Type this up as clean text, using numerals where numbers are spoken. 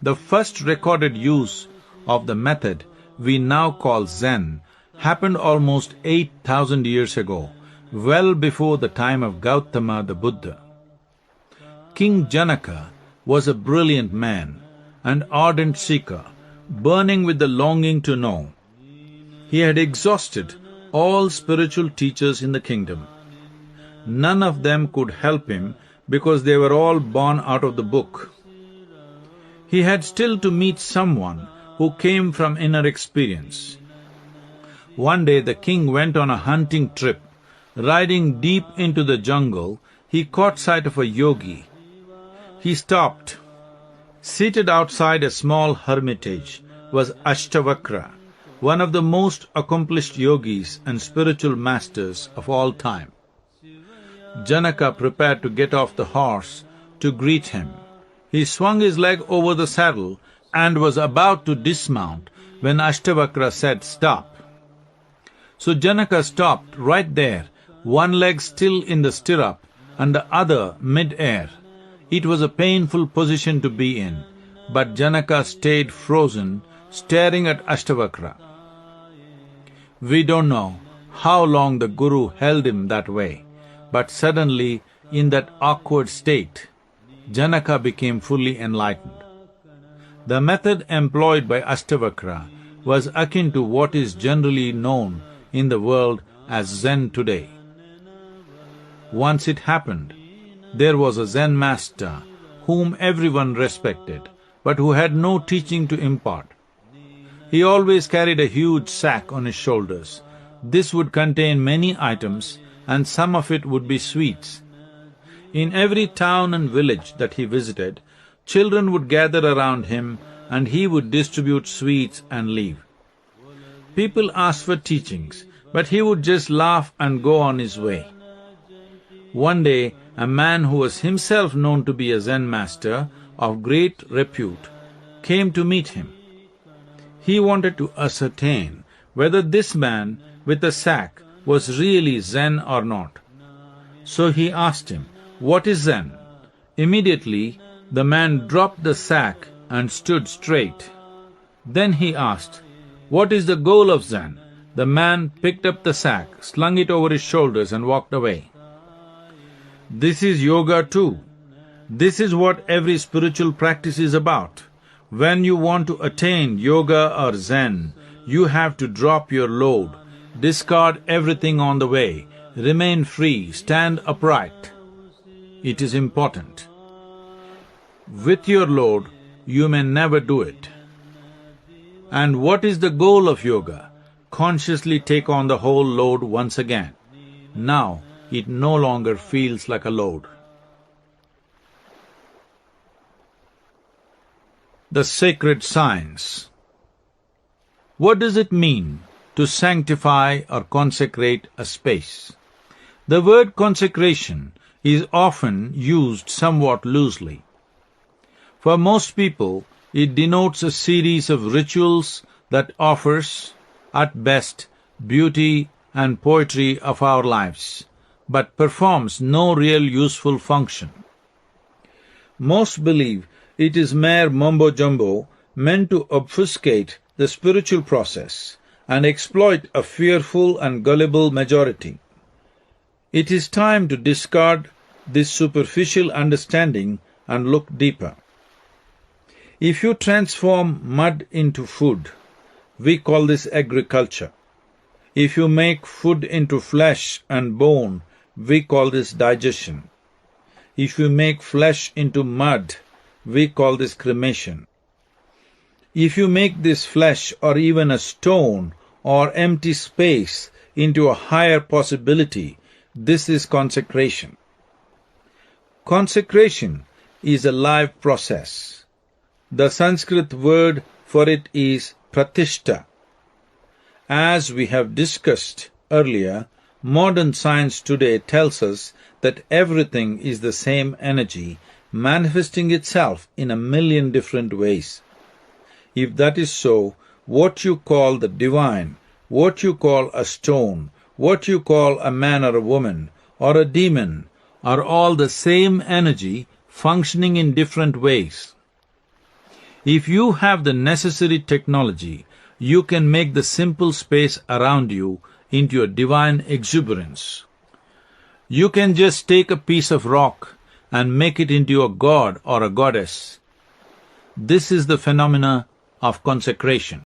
The first recorded use of the method we now call Zen happened almost 8,000 years ago, well before the time of Gautama the Buddha. King Janaka was a brilliant man, an ardent seeker, burning with the longing to know. He had exhausted all spiritual teachers in the kingdom. None of them could help him because they were all born out of the book. He had still to meet someone who came from inner experience. One day the king went on a hunting trip. Riding deep into the jungle, he caught sight of a yogi. He stopped. Seated outside a small hermitage was Ashtavakra, one of the most accomplished yogis and spiritual masters of all time. Janaka prepared to get off the horse to greet him. He swung his leg over the saddle and was about to dismount when Ashtavakra said, "Stop." So Janaka stopped right there, one leg still in the stirrup and the other mid-air. It was a painful position to be in, but Janaka stayed frozen, staring at Ashtavakra. We don't know how long the Guru held him that way, but suddenly, in that awkward state, Janaka became fully enlightened. The method employed by Ashtavakra was akin to what is generally known in the world as Zen today. Once it happened, there was a Zen master whom everyone respected, but who had no teaching to impart. He always carried a huge sack on his shoulders. This would contain many items, and some of it would be sweets. In every town and village that he visited, children would gather around him and he would distribute sweets and leave. People asked for teachings, but he would just laugh and go on his way. One day, a man who was himself known to be a Zen master of great repute came to meet him. He wanted to ascertain whether this man with the sack was really Zen or not. So he asked him, "What is Zen?" Immediately, the man dropped the sack and stood straight. Then he asked, "What is the goal of Zen?" The man picked up the sack, slung it over his shoulders and walked away. This is yoga too. This is what every spiritual practice is about. When you want to attain yoga or Zen, you have to drop your load, discard everything on the way, remain free, stand upright. It is important. With your load, you may never do it. And what is the goal of yoga? Consciously take on the whole load once again. Now, it no longer feels like a load. The sacred science. What does it mean to sanctify or consecrate a space? The word consecration is often used somewhat loosely. For most people, it denotes a series of rituals that offers, at best, beauty and poetry of our lives, but performs no real useful function. Most believe it is mere mumbo-jumbo meant to obfuscate the spiritual process and exploit a fearful and gullible majority. It is time to discard this superficial understanding and look deeper. If you transform mud into food, we call this agriculture. If you make food into flesh and bone, we call this digestion. If you make flesh into mud, we call this cremation. If you make this flesh or even a stone or empty space into a higher possibility, this is consecration. Consecration is a live process. The Sanskrit word for it is pratishta. As we have discussed earlier, modern science today tells us that everything is the same energy manifesting itself in a million different ways. If that is so, what you call the divine, what you call a stone, what you call a man or a woman, or a demon, are all the same energy functioning in different ways. If you have the necessary technology, you can make the simple space around you into a divine exuberance. You can just take a piece of rock and make it into a god or a goddess. This is the phenomena of consecration.